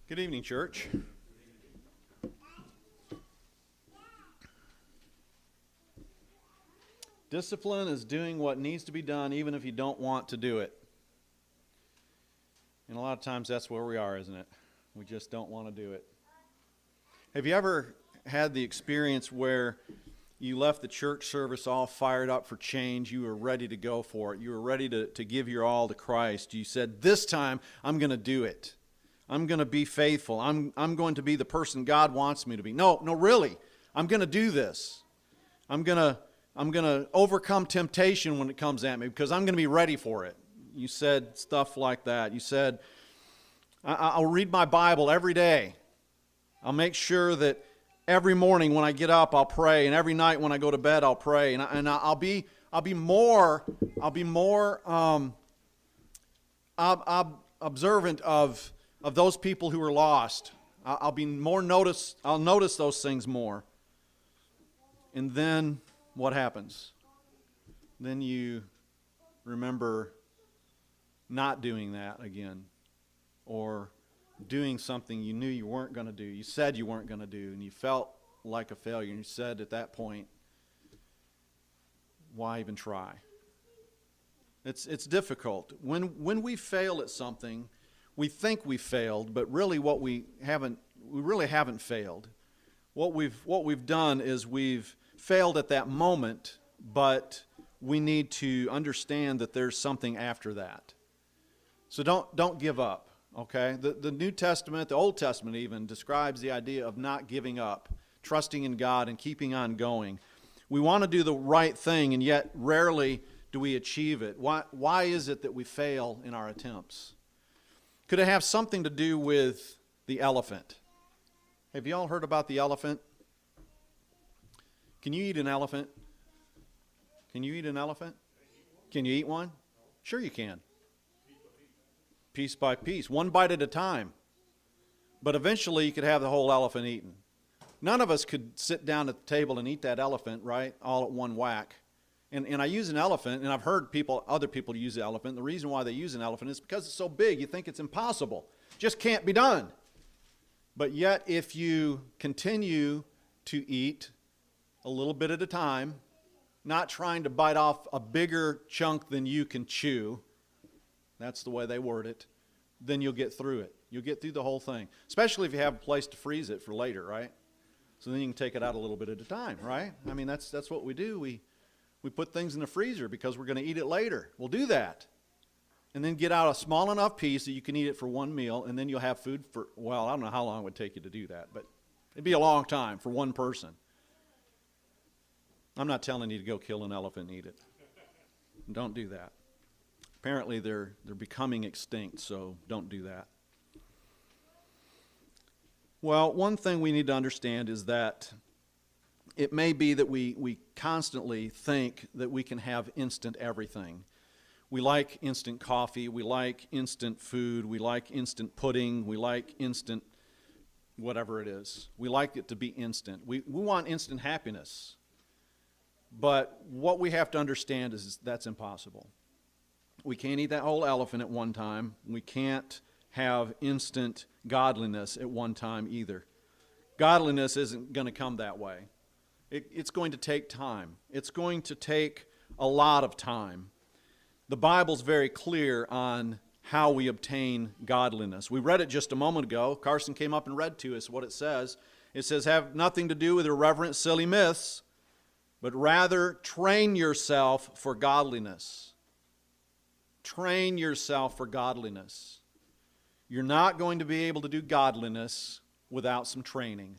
Good evening, church. Discipline is doing what needs to be done even if you don't want to do it. And a lot of times that's where we are, isn't it? We just don't want to do it. Have you ever had the experience where you left the church service all fired up for change? You were ready to go for it. You were ready to give your all to Christ. You said, this time I'm going to do it. I'm going to be faithful. I'm going to be the person God wants me to be. No, really. I'm going to do this. I'm going to overcome temptation when it comes at me because I'm going to be ready for it. You said stuff like that. You said, I'll read my Bible every day. I'll make sure that every morning when I get up, I'll pray, and every night when I go to bed, I'll pray, and I'll be more observant of those people who are lost. I'll notice those things more. And then what happens? Then you remember not doing that again, or doing something you knew you weren't going to do. You said you weren't going to do, and you felt like a failure. And you said at that point, why even try? It's difficult. When we fail at something, we think we failed, but really we really haven't failed. What we've done is we've failed at that moment, but we need to understand that there's something after that. So don't give up, okay? The New Testament, the Old Testament even, describes the idea of not giving up, trusting in God and keeping on going. We want to do the right thing, and yet rarely do we achieve it. Why is it that we fail in our attempts? Could it have something to do with the elephant? Have you all heard about the elephant? Can you eat an elephant? Can you eat an elephant? Can you eat one? Sure you can. Piece by piece, one bite at a time. But eventually you could have the whole elephant eaten. None of us could sit down at the table and eat that elephant, right, all at one whack. And I use an elephant, and I've heard other people use the elephant. The reason why they use an elephant is because it's so big, you think it's impossible. Just can't be done. But yet, if you continue to eat a little bit at a time, not trying to bite off a bigger chunk than you can chew, that's the way they word it, then you'll get through it. You'll get through the whole thing, especially if you have a place to freeze it for later, right? So then you can take it out a little bit at a time, right? I mean, that's what we do. We put things in the freezer because we're going to eat it later. We'll do that. And then get out a small enough piece that you can eat it for one meal, and then you'll have food for, well, I don't know how long it would take you to do that, but it'd be a long time for one person. I'm not telling you to go kill an elephant and eat it. Don't do that. Apparently they're becoming extinct, so don't do that. Well, one thing we need to understand is that it may be that we constantly think that we can have instant everything. We like instant coffee, we like instant food, we like instant pudding, we like instant whatever it is. We like it to be instant. We want instant happiness. But what we have to understand is that's impossible. We can't eat that whole elephant at one time. We can't have instant godliness at one time either. Godliness isn't going to come that way. It's going to take time. It's going to take a lot of time. The Bible's very clear on how we obtain godliness. We read it just a moment ago. Carson came up and read to us what it says. It says, have nothing to do with irreverent, silly myths, but rather train yourself for godliness. Train yourself for godliness. You're not going to be able to do godliness without some training.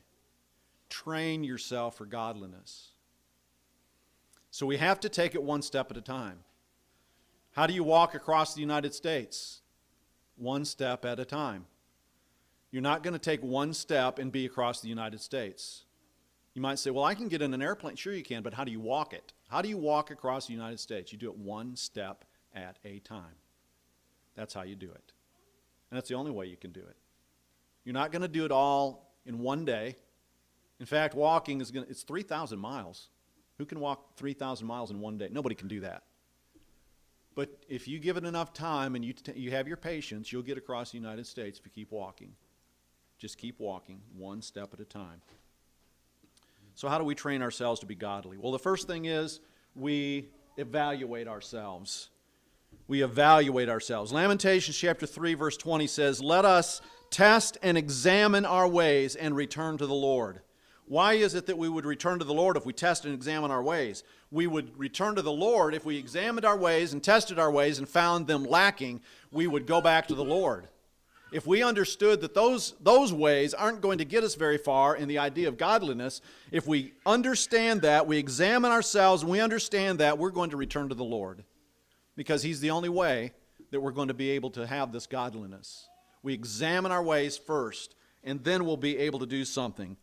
Train yourself for godliness. So we have to take it one step at a time. How do you walk across the United States? One step at a time. You're not going to take one step and be across the United States. You might say, well, I can get in an airplane. Sure you can, but how do you walk it? How do you walk across the United States? You do it one step at a time. That's how you do it. And that's the only way you can do it. You're not going to do it all in one day. In fact, walking it's 3,000 miles. Who can walk 3,000 miles in one day? Nobody can do that. But if you give it enough time and you have your patience, you'll get across the United States if you keep walking. Just keep walking one step at a time. So how do we train ourselves to be godly? Well, the first thing is we evaluate ourselves. We evaluate ourselves. Lamentations chapter 3, verse 20 says, "Let us test and examine our ways and return to the Lord." Why is it that we would return to the Lord if we test and examine our ways? We would return to the Lord if we examined our ways and tested our ways and found them lacking. We would go back to the Lord. If we understood that those ways aren't going to get us very far in the idea of godliness, if we understand that, we examine ourselves and we understand that, we're going to return to the Lord. Because He's the only way that we're going to be able to have this godliness. We examine our ways first, and then we'll be able to do something.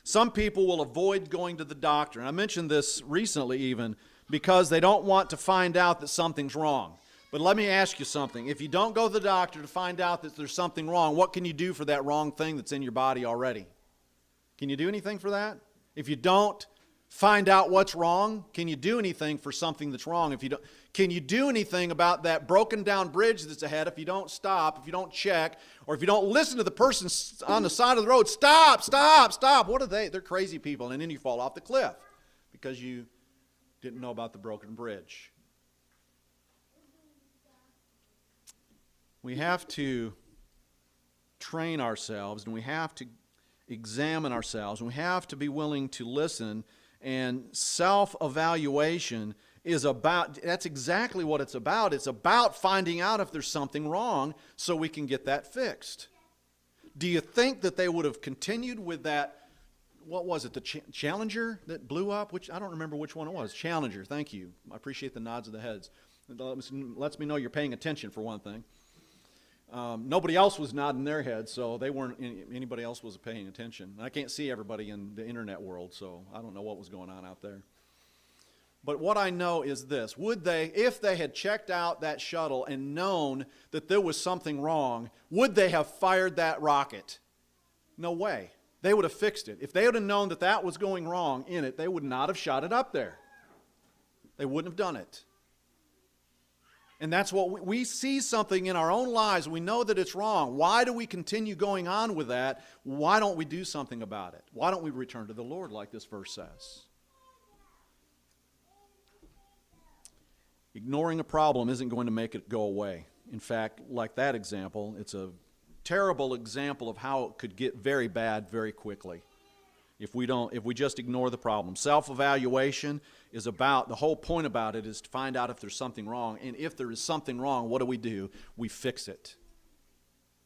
Some people will avoid going to the doctor. And I mentioned this recently even, because they don't want to find out that something's wrong. But let me ask you something. If you don't go to the doctor to find out that there's something wrong, what can you do for that wrong thing that's in your body already? Can you do anything for that? If you don't find out what's wrong, can you do anything for something that's wrong? Can you do anything about that broken down bridge that's ahead if you don't stop, if you don't check, or if you don't listen to the person on the side of the road? Stop, stop, stop. What are they? They're crazy people. And then you fall off the cliff because you didn't know about the broken bridge. We have to train ourselves, and we have to examine ourselves, and we have to be willing to listen. And self-evaluation is about, that's exactly what it's about. It's about finding out if there's something wrong so we can get that fixed. Do you think that they would have continued with that, what was it, the Challenger that blew up? Which I don't remember which one it was. Challenger, thank you. I appreciate the nods of the heads. It lets me know you're paying attention for one thing. Nobody else was nodding their heads, so they weren't. Anybody else was paying attention. I can't see everybody in the internet world, so I don't know what was going on out there. But what I know is this: would they, if they had checked out that shuttle and known that there was something wrong, would they have fired that rocket? No way. They would have fixed it. If they would have known that that was going wrong in it, they would not have shot it up there. They wouldn't have done it. And that's what we see something in our own lives. We know that it's wrong. Why do we continue going on with that? Why don't we do something about it? Why don't we return to the Lord like this verse says? Ignoring a problem isn't going to make it go away. In fact, like that example, it's a terrible example of how it could get very bad very quickly if we just ignore the problem. Self-evaluation is about, the whole point about it is to find out if there's something wrong. And if there is something wrong, what do? We fix it.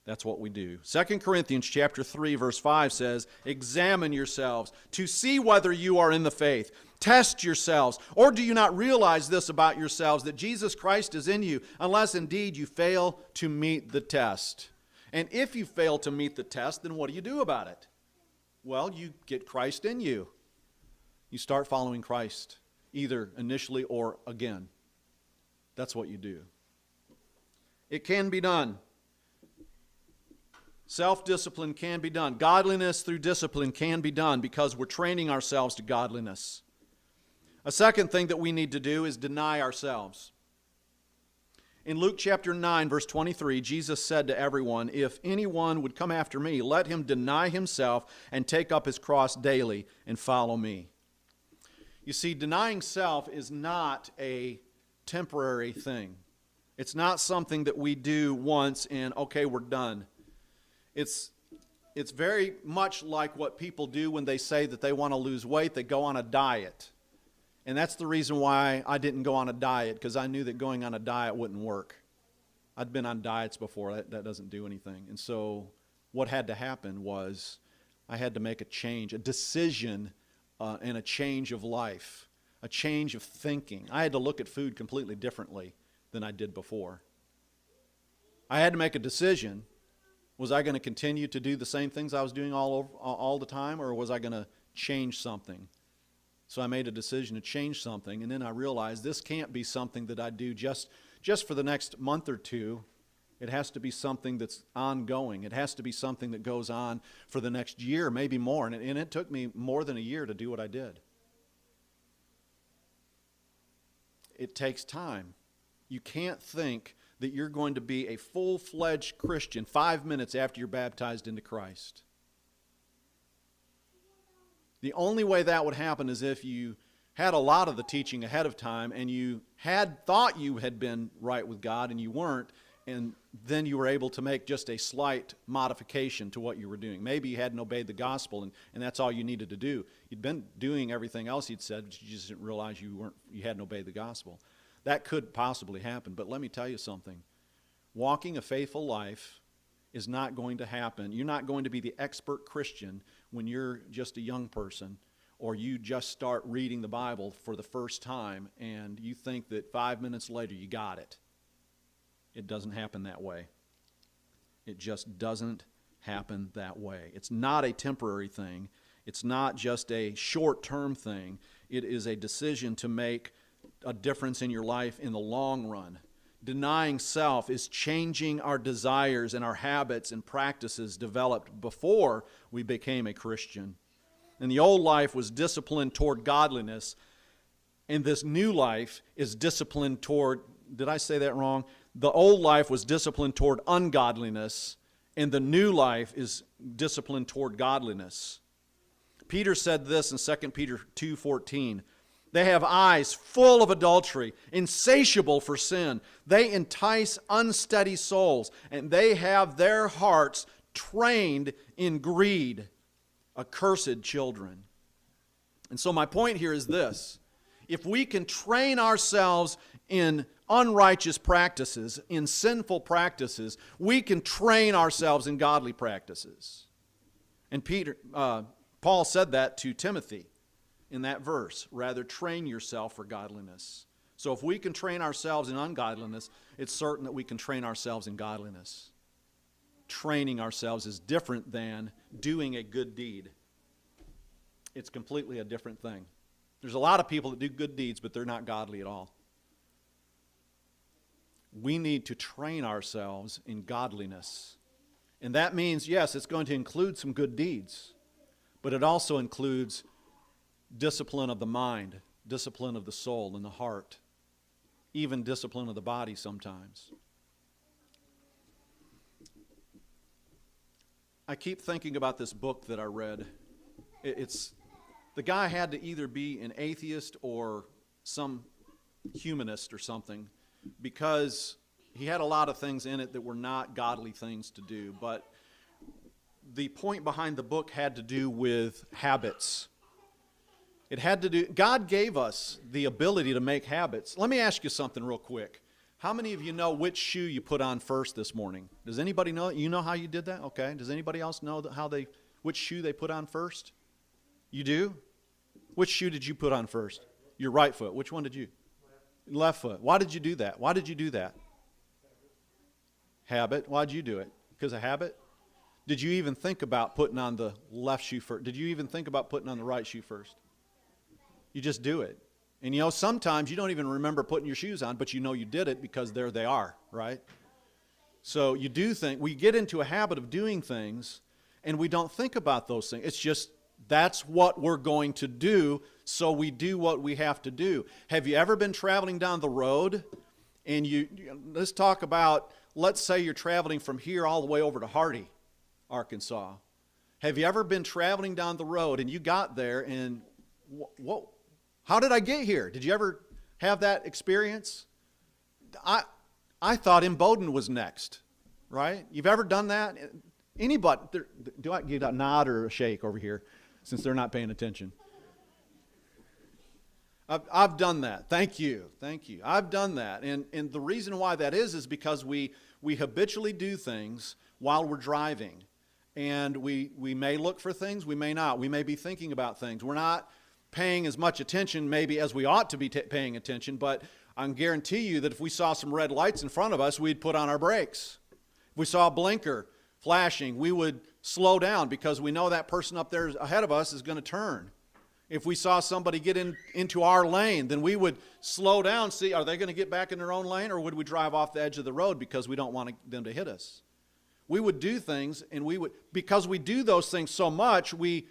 That's what we do. 2 Corinthians chapter 3, verse 5 says, "Examine yourselves to see whether you are in the faith. Test yourselves. Or do you not realize this about yourselves, that Jesus Christ is in you, unless indeed you fail to meet the test?" And if you fail to meet the test, then what do you do about it? Well, you get Christ in you. You start following Christ, either initially or again. That's what you do. It can be done. Self-discipline can be done. Godliness through discipline can be done because we're training ourselves to godliness. A second thing that we need to do is deny ourselves. In Luke chapter 9, verse 23, Jesus said to everyone, "If anyone would come after me, let him deny himself and take up his cross daily and follow me." You see, denying self is not a temporary thing. It's not something that we do once and, okay, we're done. It's very much like what people do when they say that they want to lose weight. They go on a diet. And that's the reason why I didn't go on a diet, because I knew that going on a diet wouldn't work. I'd been on diets before. That doesn't do anything. And so what had to happen was I had to make a change, a decision, and a change of life, a change of thinking. I had to look at food completely differently than I did before. I had to make a decision. Was I going to continue to do the same things I was doing all the time, or was I going to change something? So I made a decision to change something, and then I realized this can't be something that I do just for the next month or two. It has to be something that's ongoing. It has to be something that goes on for the next year, maybe more. And it took me more than a year to do what I did. It takes time. You can't think that you're going to be a full-fledged Christian 5 minutes after you're baptized into Christ. The only way that would happen is if you had a lot of the teaching ahead of time and you had thought you had been right with God and you weren't, and then you were able to make just a slight modification to what you were doing. Maybe you hadn't obeyed the gospel and that's all you needed to do. You'd been doing everything else he'd said, but you just didn't realize you hadn't obeyed the gospel. That could possibly happen, but let me tell you something. Walking a faithful life is not going to happen. You're not going to be the expert Christian when you're just a young person, or you just start reading the Bible for the first time and you think that 5 minutes later you got it. It doesn't happen that way. It just doesn't happen that way. It's not a temporary thing. It's not just a short-term thing. It is a decision to make a difference in your life in the long run. Denying self is changing our desires and our habits and practices developed before we became a Christian. And the old life was disciplined toward godliness, and this new life is disciplined toward, did I say that wrong? The old life was disciplined toward ungodliness, and the new life is disciplined toward godliness. Peter said this in 2 Peter 2:14. They have eyes full of adultery, insatiable for sin. They entice unsteady souls, and they have their hearts trained in greed, accursed children. And so my point here is this. If we can train ourselves in unrighteous practices, in sinful practices, we can train ourselves in godly practices. And Paul said that to Timothy in that verse. Rather, train yourself for godliness. So if we can train ourselves in ungodliness, it's certain that we can train ourselves in godliness. Training ourselves is different than doing a good deed. It's completely a different thing. There's a lot of people that do good deeds, but they're not godly at all. We need to train ourselves in godliness. And that means, yes, it's going to include some good deeds, but it also includes discipline of the mind, discipline of the soul and the heart, even discipline of the body sometimes. I keep thinking about this book that I read. The guy had to either be an atheist or some humanist or something, because he had a lot of things in it that were not godly things to do. But the point behind the book had to do with habits. It had to do, God gave us the ability to make habits. Let me ask you something real quick. How many of you know which shoe you put on first this morning? Does anybody know? You know how you did that? Okay. Does anybody else know which shoe they put on first? You do? Which shoe did you put on first? Your right foot. Which one did you? Left foot. Why did you do that? Why did you do that? Habit. Why did you do it? Because of habit? Did you even think about putting on the left shoe first? Did you even think about putting on the right shoe first? You just do it. And you know, sometimes you don't even remember putting your shoes on, but you know you did it because there they are, right? So you do think, we get into a habit of doing things and we don't think about those things. It's just, that's what we're going to do, so we do what we have to do. Have you ever been traveling down the road and let's talk about, let's say you're traveling from here all the way over to Hardy, Arkansas. Have you ever been traveling down the road and you got there and, whoa, how did I get here? Did you ever have that experience? I thought Imboden was next, right? You've ever done that? Anybody? Do I get a nod or a shake over here since they're not paying attention? I've done that. Thank you. I've done that. And the reason why that is because we habitually do things while we're driving. And we may look for things, we may not. We may be thinking about things. We're not paying as much attention maybe as we ought to be paying attention, but I can guarantee you that if we saw some red lights in front of us, we'd put on our brakes. If we saw a blinker flashing, we would slow down because we know that person up there ahead of us is going to turn. If we saw somebody get into our lane, then we would slow down, see, are they going to get back in their own lane, or would we drive off the edge of the road because we don't want them to hit us? We would do things, and because we do those things so much, we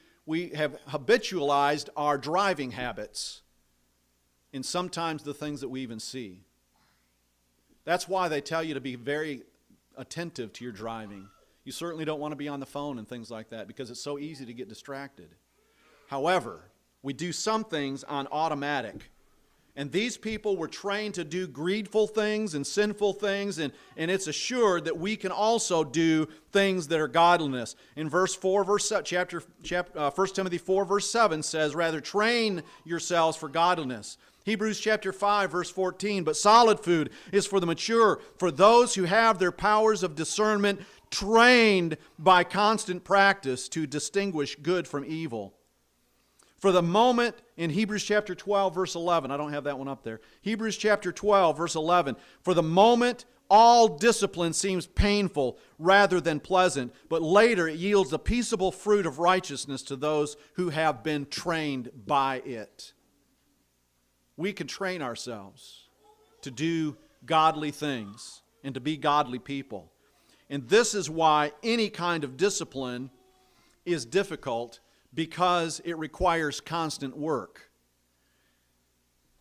have habitualized our driving habits, and sometimes the things that we even see. That's why they tell you to be very attentive to your driving. You certainly don't want to be on the phone and things like that because it's so easy to get distracted. However, we do some things on automatic. And these people were trained to do greedful things and sinful things, and it's assured that we can also do things that are godliness. In verse 4, 1 Timothy 4, verse 7 says, rather train yourselves for godliness. Hebrews chapter 5, verse 14, but solid food is for the mature, for those who have their powers of discernment trained by constant practice to distinguish good from evil. For the moment, in Hebrews chapter 12, verse 11, I don't have that one up there. Hebrews chapter 12, verse 11, for the moment, all discipline seems painful rather than pleasant, but later it yields the peaceable fruit of righteousness to those who have been trained by it. We can train ourselves to do godly things and to be godly people. And this is why any kind of discipline is difficult, because it requires constant work.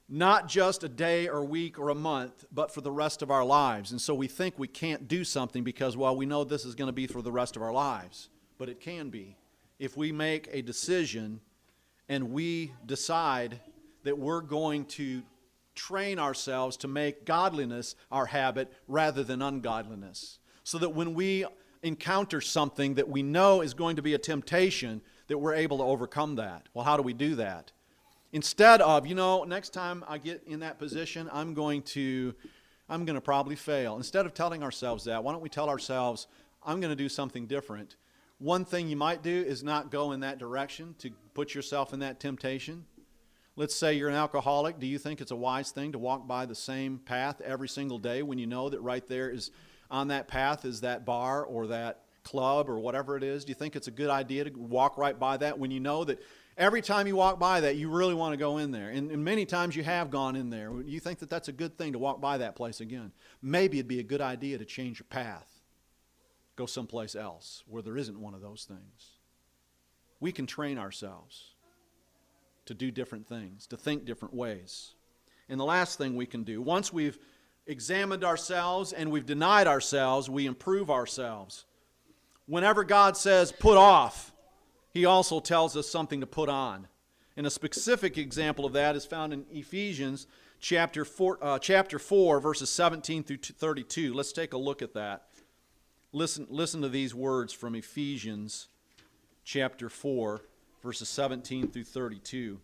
Not just a day or a week or a month, but for the rest of our lives. And so we think we can't do something because, well, we know this is going to be for the rest of our lives. But it can be. If we make a decision and we decide that we're going to train ourselves to make godliness our habit rather than ungodliness. So that when we encounter something that we know is going to be a temptation, that we're able to overcome that. Well, how do we do that? Instead of, next time I get in that position, I'm going to probably fail. Instead of telling ourselves that, why don't we tell ourselves, I'm going to do something different. One thing you might do is not go in that direction to put yourself in that temptation. Let's say you're an alcoholic. Do you think it's a wise thing to walk by the same path every single day when you know that right there is on that path is that bar or that club or whatever it is? Do you think it's a good idea to walk right by that when you know that every time you walk by that you really want to go in there? And many times you have gone in there. Do you think that that's a good thing to walk by that place again? Maybe it'd be a good idea to change your path. Go someplace else where there isn't one of those things. We can train ourselves to do different things, to think different ways. And the last thing we can do, once we've examined ourselves and we've denied ourselves, we improve ourselves. Whenever God says put off, He also tells us something to put on. And a specific example of that is found in Ephesians chapter 4, verses 17 through 32. Let's take a look at that. Listen to these words from Ephesians chapter 4, verses 17 through 32.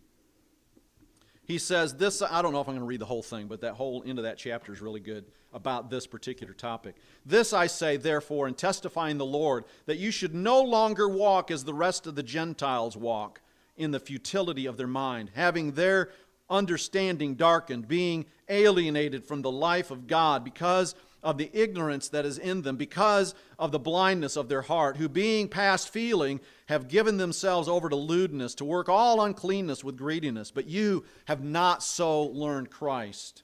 He says this, I don't know if I'm going to read the whole thing, but that whole end of that chapter is really good about this particular topic. This I say, therefore, in testifying the Lord, that you should no longer walk as the rest of the Gentiles walk, in the futility of their mind, having their understanding darkened, being alienated from the life of God because of the ignorance that is in them, because of the blindness of their heart, who being past feeling have given themselves over to lewdness, to work all uncleanness with greediness. But you have not so learned Christ.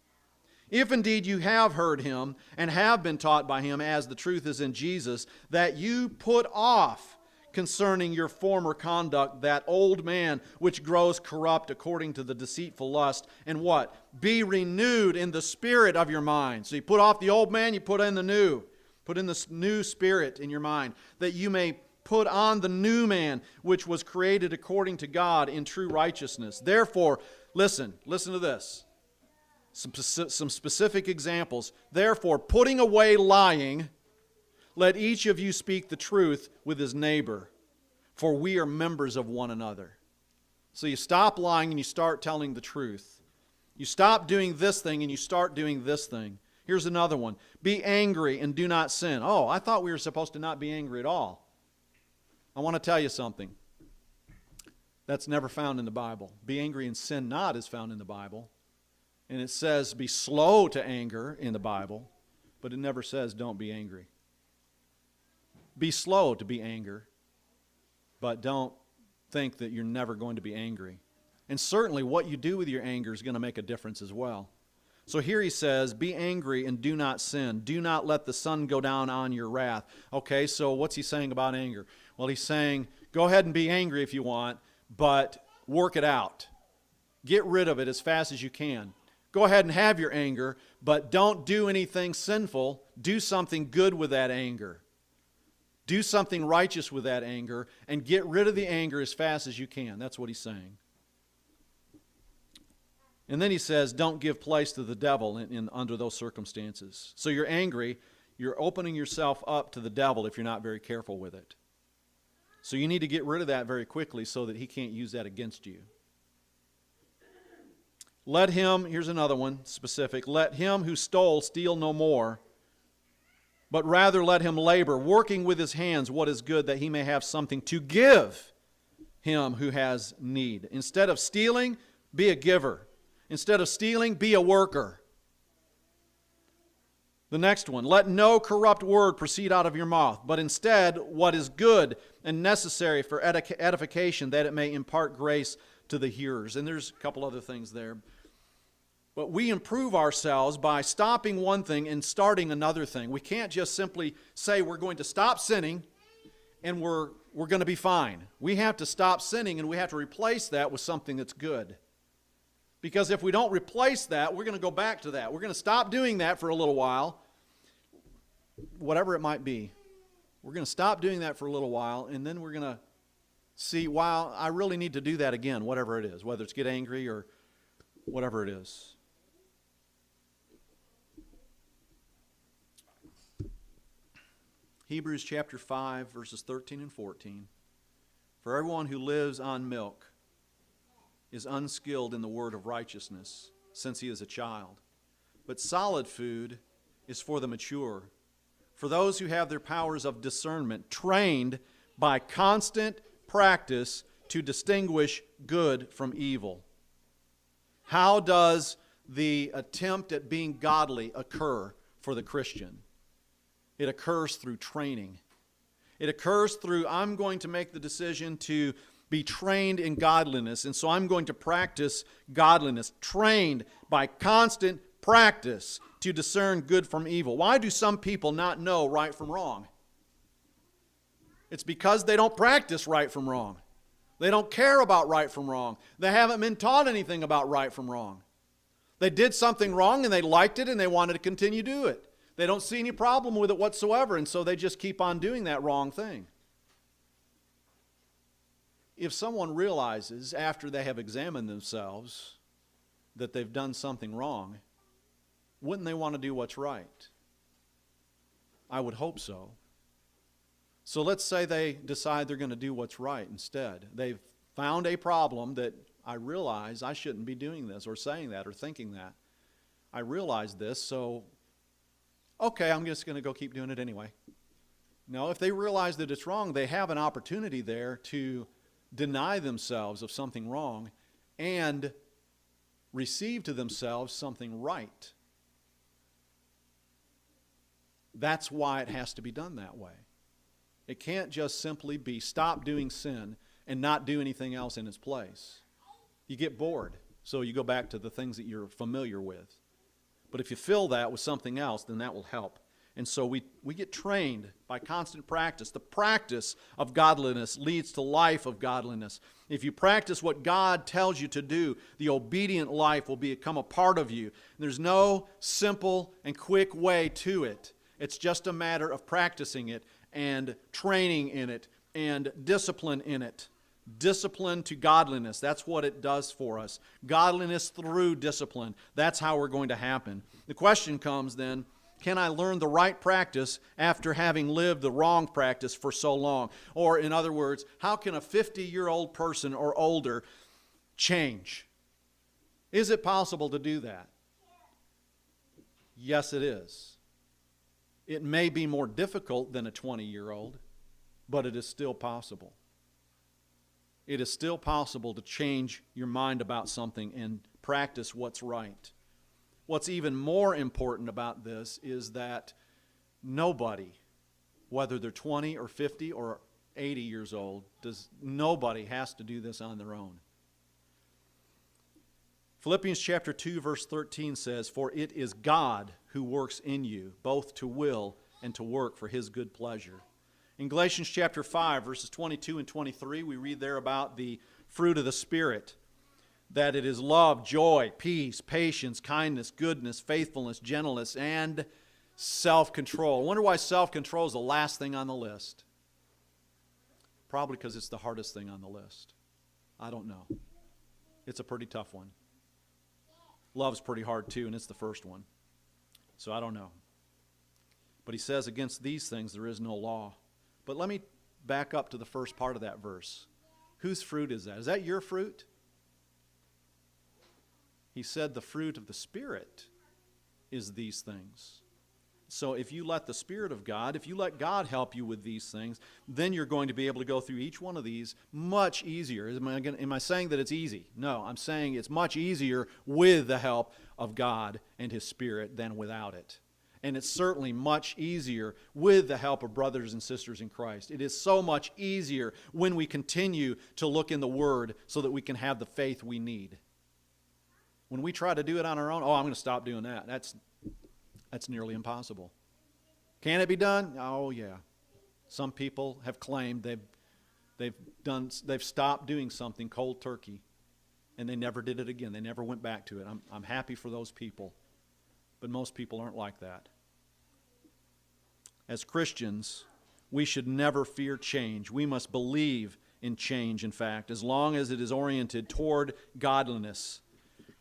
If indeed you have heard Him and have been taught by Him, as the truth is in Jesus, that you put off concerning your former conduct that old man which grows corrupt according to the deceitful lust, and what? Be renewed in the spirit of your mind. So you put off the old man, you put in the new. Put in this new spirit in your mind, that you may put on the new man, which was created according to God in true righteousness. Therefore, listen to this. Some specific examples. Therefore, putting away lying, let each of you speak the truth with his neighbor, for we are members of one another. So you stop lying and you start telling the truth. You stop doing this thing and you start doing this thing. Here's another one. Be angry and do not sin. Oh, I thought we were supposed to not be angry at all. I want to tell you something. That's never found in the Bible. Be angry and sin not is found in the Bible. And it says be slow to anger in the Bible, but it never says don't be angry. Be slow to be angry, but don't think that you're never going to be angry. And certainly what you do with your anger is going to make a difference as well. So here he says, be angry and do not sin. Do not let the sun go down on your wrath. Okay, so what's he saying about anger? Well, he's saying, go ahead and be angry if you want, but work it out. Get rid of it as fast as you can. Go ahead and have your anger, but don't do anything sinful. Do something good with that anger. Do something righteous with that anger, and get rid of the anger as fast as you can. That's what he's saying. And then he says, don't give place to the devil under those circumstances. So you're angry, you're opening yourself up to the devil if you're not very careful with it. So you need to get rid of that very quickly so that he can't use that against you. Let him, here's another one, specific, let him who stole steal no more, but rather let him labor, working with his hands what is good, that he may have something to give him who has need. Instead of stealing, be a giver. Instead of stealing, be a worker. The next one, let no corrupt word proceed out of your mouth, but instead what is good and necessary for edification, that it may impart grace to the hearers. And there's a couple other things there. But we improve ourselves by stopping one thing and starting another thing. We can't just simply say we're going to stop sinning and we're going to be fine. We have to stop sinning and we have to replace that with something that's good. Because if we don't replace that, we're going to go back to that. We're going to stop doing that for a little while, whatever it might be. We're going to stop doing that for a little while, and then we're going to see, wow, I really need to do that again, whatever it is, whether it's get angry or whatever it is. Hebrews chapter 5, verses 13 and 14. For everyone who lives on milk is unskilled in the word of righteousness, since he is a child. But solid food is for the mature, for those who have their powers of discernment trained by constant practice to distinguish good from evil. How does the attempt at being godly occur for the Christian? It occurs through training. It occurs through, I'm going to make the decision to be trained in godliness, and so I'm going to practice godliness, trained by constant practice to discern good from evil. Why do some people not know right from wrong? It's because they don't practice right from wrong. They don't care about right from wrong. They haven't been taught anything about right from wrong. They did something wrong and they liked it and they wanted to continue to do it. They don't see any problem with it whatsoever, and so they just keep on doing that wrong thing. If someone realizes after they have examined themselves that they've done something wrong, wouldn't they want to do what's right? I would hope so. So let's say they decide they're going to do what's right instead. They've found a problem that I realize I shouldn't be doing this or saying that or thinking that. I realize this, so okay, I'm just going to go keep doing it anyway. No, if they realize that it's wrong, they have an opportunity there to deny themselves of something wrong and receive to themselves something right. That's why it has to be done that way. It can't just simply be stop doing sin and not do anything else in its place. You get bored, so you go back to the things that you're familiar with. But if you fill that with something else, then that will help. And so we get trained by constant practice. The practice of godliness leads to life of godliness. If you practice what God tells you to do, the obedient life will become a part of you. And there's no simple and quick way to it. It's just a matter of practicing it and training in it and discipline in it. Discipline to godliness. That's what it does for us. Godliness through discipline. That's how we're going to happen. The question comes then, can I learn the right practice after having lived the wrong practice for so long? Or in other words, how can a 50-year-old person or older change? Is it possible to do that? Yes, it is. It may be more difficult than a 20-year-old, but it is still possible. It is still possible to change your mind about something and practice what's right. What's even more important about this is that nobody, whether they're 20 or 50 or 80 years old, nobody has to do this on their own. Philippians chapter 2 verse 13 says, "For it is God who works in you, both to will and to work for His good pleasure." In Galatians chapter 5 verses 22 and 23, we read there about the fruit of the Spirit. that it is love, joy, peace, patience, kindness, goodness, faithfulness, gentleness, and self-control. I wonder why self-control is the last thing on the list. Probably because it's the hardest thing on the list. I don't know. It's a pretty tough one. Love's pretty hard too, and it's the first one. So I don't know. But he says, against these things there is no law. But let me back up to the first part of that verse. Whose fruit is that? Is that your fruit? He said the fruit of the Spirit is these things. So if you let the Spirit of God, if you let God help you with these things, then you're going to be able to go through each one of these much easier. Am I saying that it's easy? No, I'm saying it's much easier with the help of God and His Spirit than without it. And it's certainly much easier with the help of brothers and sisters in Christ. It is so much easier when we continue to look in the Word so that we can have the faith we need. When we try to do it on our own, I'm going to stop doing that. That's nearly impossible. Can it be done? Oh, yeah. Some people have claimed they've stopped doing something cold turkey, and they never did it again. They never went back to it. I'm happy for those people, but most people aren't like that. As Christians, we should never fear change. We must believe in change, in fact, as long as it is oriented toward godliness.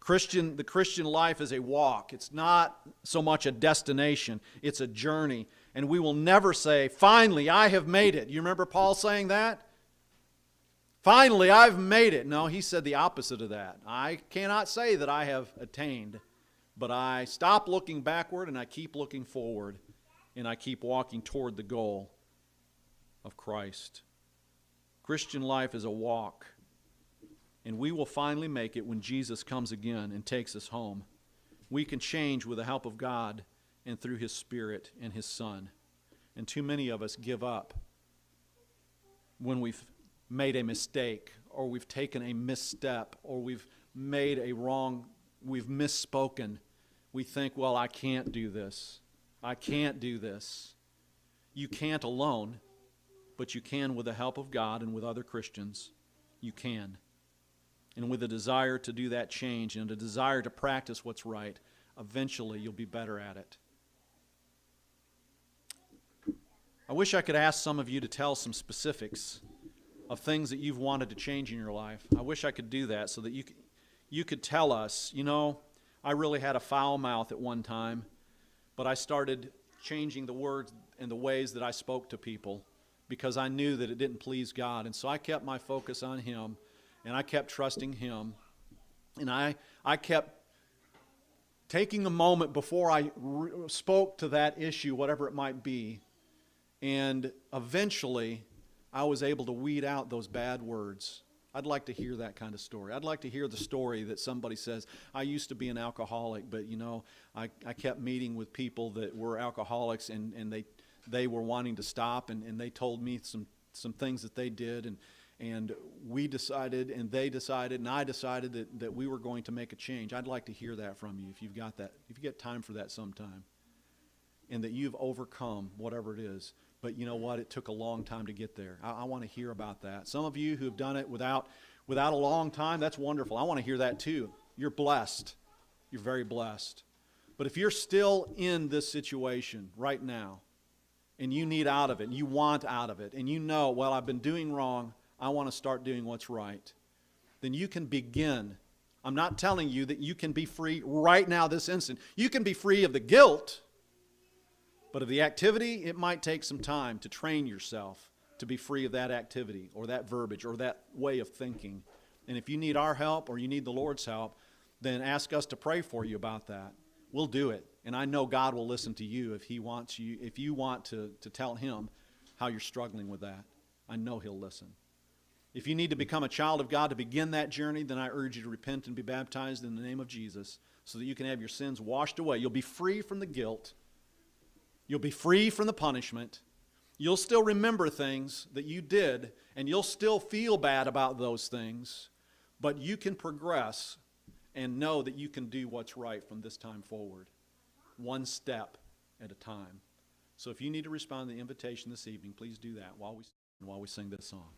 The Christian life is a walk. It's not so much a destination. It's a journey. And we will never say, finally, I have made it. You remember Paul saying that? Finally, I've made it. No, he said the opposite of that. I cannot say that I have attained, but I stop looking backward and I keep looking forward, and I keep walking toward the goal of Christ. Christian life is a walk. And we will finally make it when Jesus comes again and takes us home. We can change with the help of God and through His Spirit and His Son. And too many of us give up when we've made a mistake, or we've taken a misstep, or we've misspoken. We think, well, I can't do this. I can't do this. You can't alone, but you can with the help of God and with other Christians. You can. And with a desire to do that change and a desire to practice what's right, eventually you'll be better at it. I wish I could ask some of you to tell some specifics of things that you've wanted to change in your life. I wish I could do that so that you could tell us, I really had a foul mouth at one time, but I started changing the words and the ways that I spoke to people because I knew that it didn't please God. And so I kept my focus on Him. And I kept trusting Him. And I kept taking a moment before I spoke to that issue, whatever it might be. And eventually, I was able to weed out those bad words. I'd like to hear that kind of story. I'd like to hear the story that somebody says, I used to be an alcoholic, but I kept meeting with people that were alcoholics, and they were wanting to stop, and they told me some things that they did, and we decided, and they decided, and I decided that we were going to make a change. I'd like to hear that from you if you've got that, if you get time for that sometime. And that you've overcome whatever it is. But you know what? It took a long time to get there. I want to hear about that. Some of you who have done it without a long time, that's wonderful. I want to hear that too. You're blessed. You're very blessed. But if you're still in this situation right now, and you need out of it, and you want out of it, and you know, well, I've been doing wrong, I want to start doing what's right, then you can begin. I'm not telling you that you can be free right now, this instant. You can be free of the guilt, but of the activity, it might take some time to train yourself to be free of that activity or that verbiage or that way of thinking. And if you need our help or you need the Lord's help, then ask us to pray for you about that. We'll do it. And I know God will listen to you if you want to tell Him how you're struggling with that. I know He'll listen. If you need to become a child of God to begin that journey, then I urge you to repent and be baptized in the name of Jesus so that you can have your sins washed away. You'll be free from the guilt. You'll be free from the punishment. You'll still remember things that you did, and you'll still feel bad about those things, but you can progress and know that you can do what's right from this time forward, one step at a time. So if you need to respond to the invitation this evening, please do that while we sing this song.